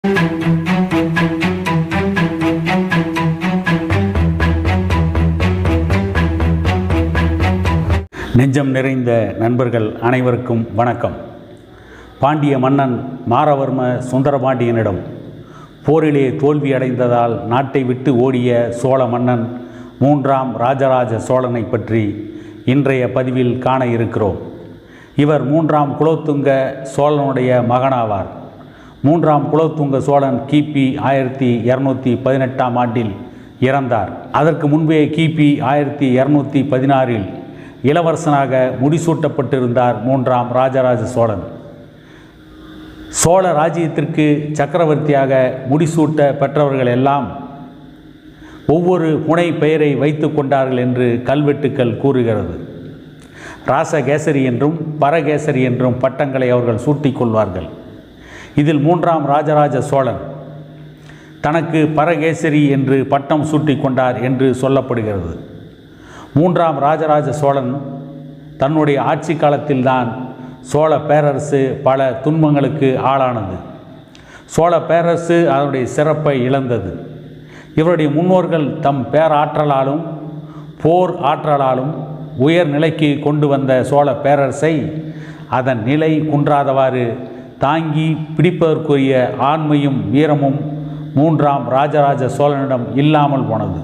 நெஞ்சம் நிறைந்த நண்பர்கள் அனைவருக்கும் வணக்கம். பாண்டிய மன்னன் மாரவர்ம சுந்தரபாண்டியனிடம் போரிலே தோல்வி அடைந்ததால் நாட்டை விட்டு ஓடிய சோழ மன்னன் 3ஆம் ராஜராஜ சோழனை பற்றி இன்றைய பதிவில் காண இருக்கிறோம். இவர் 3ஆம் குலோத்துங்க சோழனுடைய மகனாவார். 3ஆம் குலோத்துங்க சோழன் கிபி 1218ஆம் ஆண்டில் இறந்தார். அதற்கு முன்பே கிபி 1216இல் இளவரசனாக முடிசூட்டப்பட்டிருந்தார் 3ஆம் ராஜராஜ சோழன். சோழ ராஜ்யத்திற்கு சக்கரவர்த்தியாக முடிசூட்ட பெற்றவர்கள் எல்லாம் ஒவ்வொரு புனை பெயரை வைத்து கொண்டார்கள் என்று கல்வெட்டுக்கள் கூறுகிறது. ராசகேசரி என்றும் பரகேசரி என்றும் பட்டங்களை அவர்கள் சூட்டிக்கொள்வார்கள். இதில் 3ஆம் ராஜராஜ சோழன் தனக்கு பரகேசரி என்று பட்டம் சூட்டிக்கொண்டார் என்று சொல்லப்படுகிறது. 3ஆம் ராஜராஜ சோழன் தன்னுடைய ஆட்சி காலத்தில்தான் சோழ பேரரசு பல துன்பங்களுக்கு ஆளானது. சோழ பேரரசு அதனுடைய சிறப்பை இழந்தது. இவருடைய முன்னோர்கள் தம் பேராற்றலாலும் போர் ஆற்றலாலும் உயர் நிலைக்கு கொண்டு வந்த சோழ பேரரசை அதன் நிலை குன்றாதவாறு தாங்கி பிடிப்பதற்குரிய ஆண்மையும் வீரமும் 3ஆம் ராஜராஜ சோழனிடம் இல்லாமல் போனது.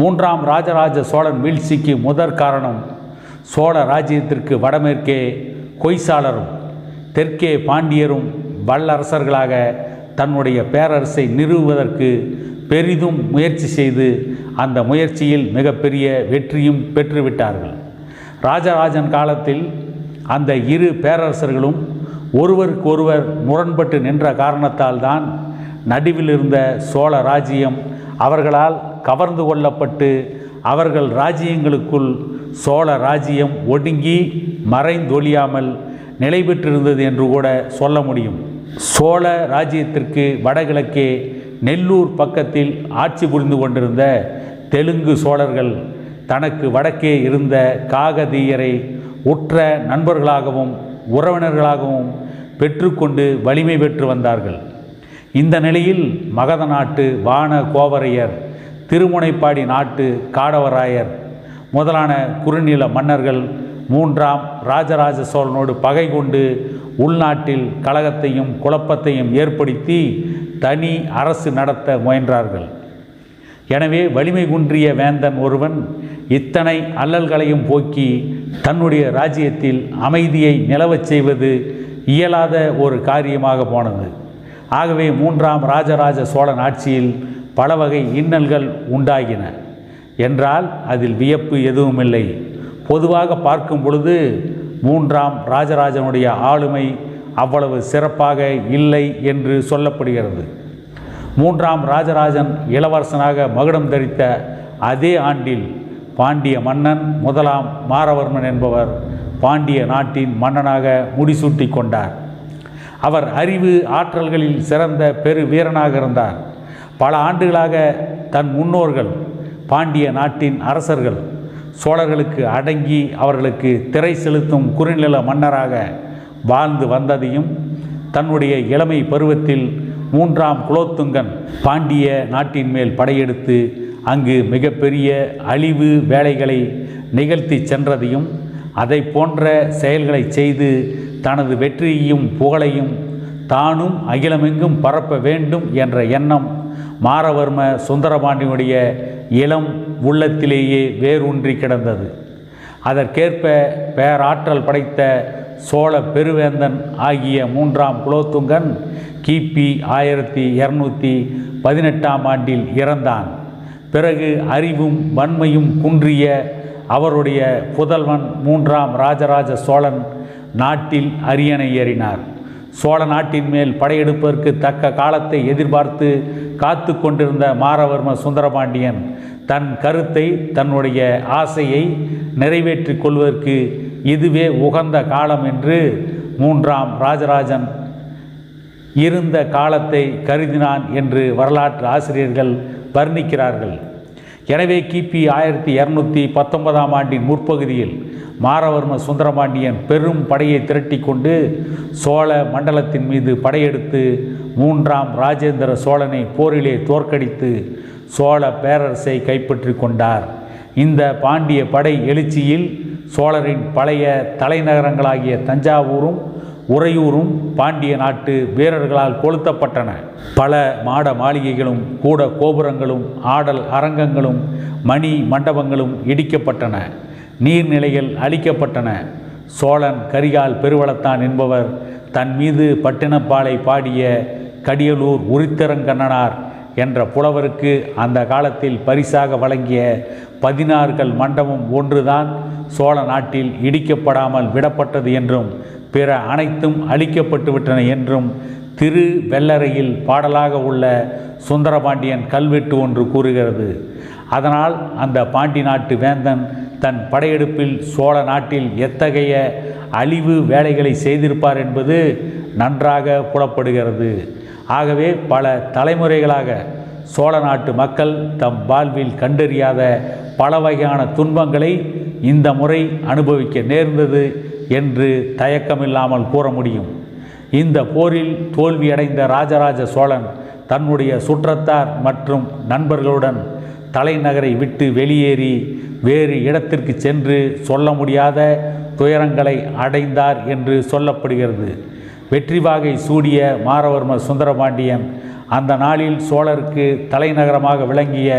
3ஆம் ராஜராஜ சோழன் வீழ்ச்சிக்கு முதற் காரணம் சோழ ராஜ்யத்திற்கு வடமேற்கே கொய்சாளரும் தெற்கே பாண்டியரும் வல்லரசர்களாக தன்னுடைய பேரரசை நிறுவுவதற்கு பெரிதும் முயற்சி செய்து அந்த முயற்சியில் மிகப்பெரிய வெற்றியும் பெற்றுவிட்டார்கள். ராஜராஜன் காலத்தில் அந்த இரு பேரரசர்களும் ஒருவருக்கொருவர் முரண்பட்டு நின்ற காரணத்தால் தான் நடுவில் இருந்த சோழ ராஜ்யம் அவர்களால் கவர்ந்து கொள்ளப்பட்டு அவர்கள் ராஜ்யங்களுக்குள் சோழ ராஜ்யம் ஒடுங்கி மறைந்தொழியாமல் நிலை பெற்றிருந்தது என்று கூட சொல்ல முடியும். சோழ ராஜ்யத்திற்கு வடகிழக்கே நெல்லூர் பக்கத்தில் ஆட்சி புரிந்து கொண்டிருந்த தெலுங்கு சோழர்கள் தனக்கு வடக்கே இருந்த காகதீயரை உற்ற நண்பர்களாகவும் உறவினர்களாகவும் பெற்றுக்கொண்டு வலிமை பெற்று வந்தார்கள். இந்த நிலையில் மகத நாட்டு வான கோவரையர், திருமுனைப்பாடி நாட்டு காடவராயர் முதலான குறுநில மன்னர்கள் 3ஆம் ராஜராஜ சோழனோடு பகை கொண்டு உள்நாட்டில் கலகத்தையும் குழப்பத்தையும் ஏற்படுத்தி தனி அரசு நடத்த முயன்றார்கள். எனவே வலிமை குன்றிய வேந்தன் ஒருவன் இத்தனை அல்லல்களையும் போக்கி தன்னுடைய ராஜ்யத்தில் அமைதியை நிலவச் செய்வது இயலாத ஒரு காரியமாக போனது. ஆகவே 3ஆம் ராஜராஜ சோழன் ஆட்சியில் பல வகை இன்னல்கள் உண்டாகின என்றால் அதில் வியப்பு எதுவுமில்லை. பொதுவாக பார்க்கும் பொழுது 3ஆம் ராஜராஜனுடைய ஆளுமை அவ்வளவு சிறப்பாக இல்லை என்று சொல்லப்படுகிறது. 3ஆம் ராஜராஜன் இளவரசனாக மகுடம் தரித்த அதே ஆண்டில் பாண்டிய மன்னன் 1ஆம் மாரவர்மன் என்பவர் பாண்டிய நாட்டின் மன்னனாக முடிசூட்டி கொண்டார். அவர் அறிவு ஆற்றல்களில் சிறந்த பெரு வீரனாக இருந்தார். பல ஆண்டுகளாக தன் முன்னோர்கள் பாண்டிய நாட்டின் அரசர்கள் சோழர்களுக்கு அடங்கி அவர்களுக்கு திரை செலுத்தும் குறுநில மன்னராக வாழ்ந்து வந்ததையும் தன்னுடைய இளமை பருவத்தில் 3ஆம் குலோத்துங்கன் பாண்டிய நாட்டின் மேல் படையெடுத்து அங்கு மிகப்பெரிய அழிவு வேலைகளை நிகழ்த்தி சென்றதையும் அதை போன்ற செயல்களை செய்து தனது வெற்றியையும் புகழையும் தானும் அகிலமெங்கும் பரப்ப வேண்டும் என்ற எண்ணம் மாரவர்ம சுந்தரபாண்டியனுடைய இளம் உள்ளத்திலேயே வேரூன்றி கிடந்தது. அதற்கேற்ப பேராற்றல் படைத்த சோழ பெருவேந்தன் ஆகிய 3ஆம் குலோத்துங்கன் கிபி 1218ஆம் ஆண்டில் இறந்தான். பிறகு அறிவும் வன்மையும் குன்றிய அவருடைய புதல்வன் 3ஆம் ராஜராஜ சோழன் நாட்டில் அரியணை ஏறினார். சோழ நாட்டின் மேல் படையெடுப்பதற்கு தக்க காலத்தை எதிர்பார்த்து காத்து கொண்டிருந்த மாரவர்ம சுந்தரபாண்டியன் தன் கருத்தை, தன்னுடைய ஆசையை நிறைவேற்றிக் கொள்வதற்கு இதுவே உகந்த காலம் என்று 3ஆம் ராஜராஜன் இருந்த காலத்தை கருதினான் என்று வரலாற்று ஆசிரியர்கள் வர்ணிக்கிறார்கள். எனவே கிபி 1219ஆம் ஆண்டின் முற்பகுதியில் மாரவர்ம சுந்தரபாண்டியன் பெரும் படையை திரட்டி கொண்டு சோழ மண்டலத்தின் மீது படையெடுத்து மூன்றாம் ராஜேந்திர சோழனை போரிலே தோற்கடித்து சோழ பேரரசை கைப்பற்றி கொண்டார். இந்த பாண்டிய படை எழுச்சியில் சோழரின் பழைய தலைநகரங்களாகிய தஞ்சாவூரும் உறையூரும் பாண்டிய நாட்டு வீரர்களால் கொளுத்தப்பட்டன. பல மாட மாளிகைகளும் கூட கோபுரங்களும் ஆடல் அரங்கங்களும் மணி மண்டபங்களும் இடிக்கப்பட்டன. நீர்நிலைகள் அழிக்கப்பட்டன. சோழன் கரிகால் பெருவளத்தான் என்பவர் தன் மீது பட்டினப்பாலை பாடிய கடியலூர் உரித்திரங்கண்ணனார் என்ற புலவருக்கு அந்த காலத்தில் பரிசாக வழங்கிய 16 கல் மண்டபம் ஒன்றுதான் சோழ நாட்டில் இடிக்கப்படாமல் விடப்பட்டது என்றும் பிற அனைத்தும் அழிக்கப்பட்டுவிட்டன என்றும் திரு வெள்ளரையில் பாடலாக உள்ள சுந்தரபாண்டியன் கல்வெட்டு ஒன்று கூறுகிறது. அதனால் அந்த பாண்டி நாட்டு வேந்தன் தன் படையெடுப்பில் சோழ நாட்டில் எத்தகைய அழிவு வேலைகளை செய்திருப்பார் என்பது நன்றாக புலப்படுகிறது. ஆகவே பல தலைமுறைகளாக சோழ நாட்டு மக்கள் தம் வாழ்வில் கண்டறியாத பல வகையான துன்பங்களை இந்த முறை அனுபவிக்க நேர்ந்தது என்று தயக்கமில்லாமல் கூற முடியும். இந்த போரில் தோல்வியடைந்த ராஜராஜ சோழன் தன்னுடைய சுற்றத்தார் மற்றும் நண்பர்களுடன் தலைநகரை விட்டு வெளியேறி வேறு இடத்திற்கு சென்று சொல்ல முடியாத துயரங்களை அடைந்தார் என்று சொல்லப்படுகிறது. வெற்றிவாகை சூடிய மாரவர்ம சுந்தரபாண்டியன் அந்த நாளில் சோழருக்கு தலைநகரமாக விளங்கிய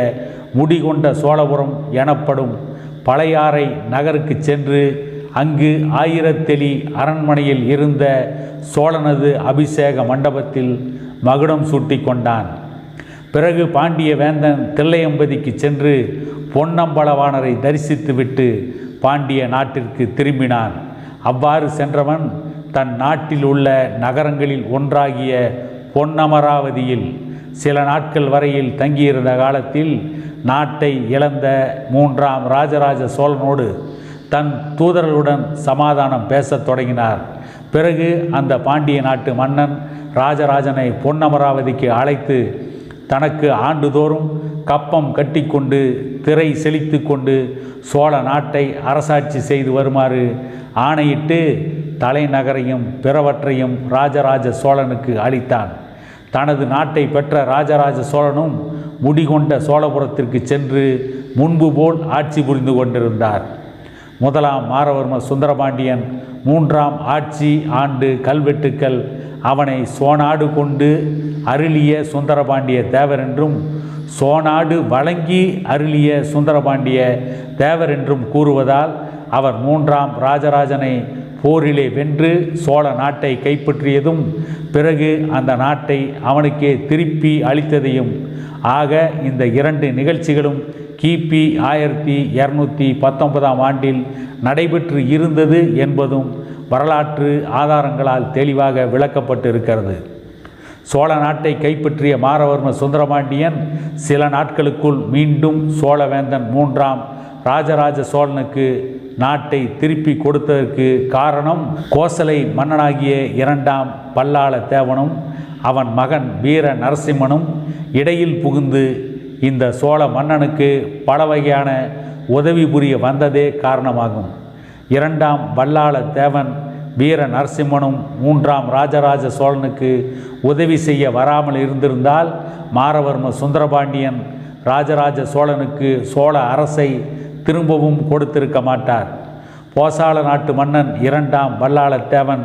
முடிகொண்ட சோழபுரம் எனப்படும் பழையாறை நகருக்கு சென்று அங்கு ஆயிரத்தெளி அரண்மனையில் இருந்த சோழனது அபிஷேக மண்டபத்தில் மகுடம் சூட்டி கொண்டான். பிறகு பாண்டிய வேந்தன் தில்லையம்பதிக்கு சென்று பொன்னம்பலவாணரை தரிசித்துவிட்டு பாண்டிய நாட்டிற்கு திரும்பினான். அவ்வாறு சென்றவன் தன் நாட்டில் உள்ள நகரங்களில் ஒன்றாகிய பொன்னமராவதியில் சில நாட்கள் வரையில் தங்கியிருந்த காலத்தில் நாட்டை இழந்த 3ஆம் ராஜராஜ சோழனோடு தன் தூதர்களுடன் சமாதானம் பேசத் தொடங்கினார். பிறகு அந்த பாண்டிய நாட்டு மன்னன் ராஜராஜனை பொன்னமராவதிக்கு அழைத்து தனக்கு ஆண்டுதோறும் கப்பம் கட்டிக்கொண்டு திரை செழித்து கொண்டு சோழ நாட்டை அரசாட்சி செய்து வருமாறு ஆணையிட்டு தலைநகரையும் பிறவற்றையும் ராஜராஜ சோழனுக்கு அளித்தான். தனது நாட்டை பெற்ற ராஜராஜ சோழனும் முடிகொண்ட சோழபுரத்திற்கு சென்று முன்பு போல் ஆட்சி புரிந்து கொண்டிருந்தார். 1ஆம் மாரவர்ம சுந்தரபாண்டியன் 3ஆம் ஆட்சி ஆண்டு கல்வெட்டுக்கள் அவனை சோநாடு கொண்டு அருளிய சுந்தரபாண்டிய தேவர் என்றும் சோநாடு வழங்கி அருளிய சுந்தரபாண்டிய தேவர் என்றும் கூறுவதால் அவர் 3ஆம் ராஜராஜனை போரிலே வென்று சோழ நாட்டை கைப்பற்றியதும் பிறகு அந்த நாட்டை அவனுக்கே திருப்பி அளித்ததையும் ஆக இந்த 2 நிகழ்ச்சிகளும் கிபி 1219ஆம் ஆண்டில் நடைபெற்று இருந்தது என்பதும் வரலாற்று ஆதாரங்களால் தெளிவாக விளக்கப்பட்டு இருக்கிறது. சோழ நாட்டை கைப்பற்றிய மாரவர்ம சுந்தரபாண்டியன் சில நாட்களுக்குள் மீண்டும் சோழவேந்தன் 3ஆம் ராஜராஜ சோழனுக்கு நாட்டை திருப்பி கொடுத்ததற்கு காரணம் கோசலை மன்னனாகிய 2ஆம் பல்லாள தேவனும் அவன் மகன் வீர நரசிம்மனும் இடையில் புகுந்து இந்த சோழ மன்னனுக்கு பல வகையான உதவி புரிய வந்ததே காரணமாகும். 2ஆம் பல்லாள தேவன் வீர நரசிம்மனும் 3ஆம் ராஜராஜ சோழனுக்கு உதவி செய்ய வராமல் இருந்திருந்தால் மாரவர்ம சுந்தரபாண்டியன் ராஜராஜ சோழனுக்கு சோழ அரசை திரும்பவும் கொடுத்திருக்க மாட்டார். போசாள நாட்டு மன்னன் 2ஆம் பல்லாள தேவன்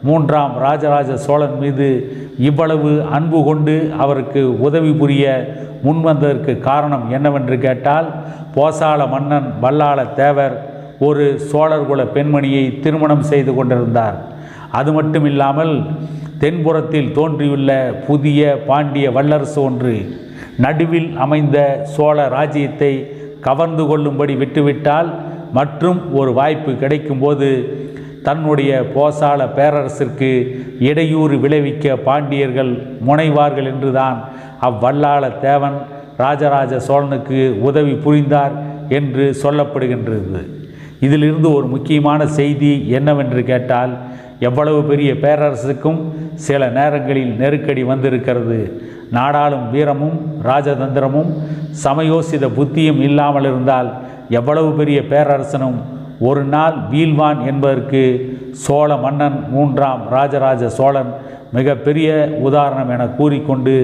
3ஆம் ராஜராஜ சோழன் மீது இவ்வளவு அன்பு கொண்டு அவருக்கு உதவி புரிய முன்வந்ததற்கு காரணம் என்னவென்று கேட்டால், போசாள மன்னன் பல்லாள தேவர் ஒரு சோழர்குல பெண்மணியை திருமணம் செய்து கொண்டிருந்தார். அது மட்டுமில்லாமல் தென்புறத்தில் தோன்றியுள்ள புதிய பாண்டிய வல்லரசு ஒன்று நடுவில் அமைந்த சோழ ராஜ்யத்தை கவர்ந்து கொள்ளும்படி விட்டுவிட்டால் மற்றும் ஒரு வாய்ப்பு கிடைக்கும்போது தன்னுடைய போசாள பேரரசிற்கு இடையூறு விளைவிக்க பாண்டியர்கள் முனைவார்கள் என்றுதான் அவ்வல்லாள தேவன் ராஜராஜ சோழனுக்கு உதவி புரிந்தார் என்று சொல்லப்படுகின்றது. இதிலிருந்து ஒரு முக்கியமான செய்தி என்னவென்று கேட்டால், எவ்வளவு பெரிய பேரரசுக்கும் சில நேரங்களில் நெருக்கடி வந்திருக்கிறது. நாடாளும் வீரமும் ராஜதந்திரமும் சமயோசித புத்தியும் இல்லாமல் இருந்தால் எவ்வளவு பெரிய பேரரசனும் ஒரு நாள் வீழ்வான் என்பதற்கு சோழ மன்னன் 3ஆம் ராஜராஜ சோழன் மிகப்பெரிய உதாரணம் என கூறிக்கொண்டு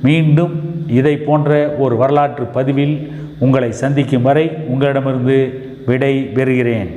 மீண்டும் இதை போன்ற ஒரு வரலாற்று பதிவில் உங்களை சந்திக்கும் வரை உங்களிடமிருந்து விடை பெறுகிறேன்.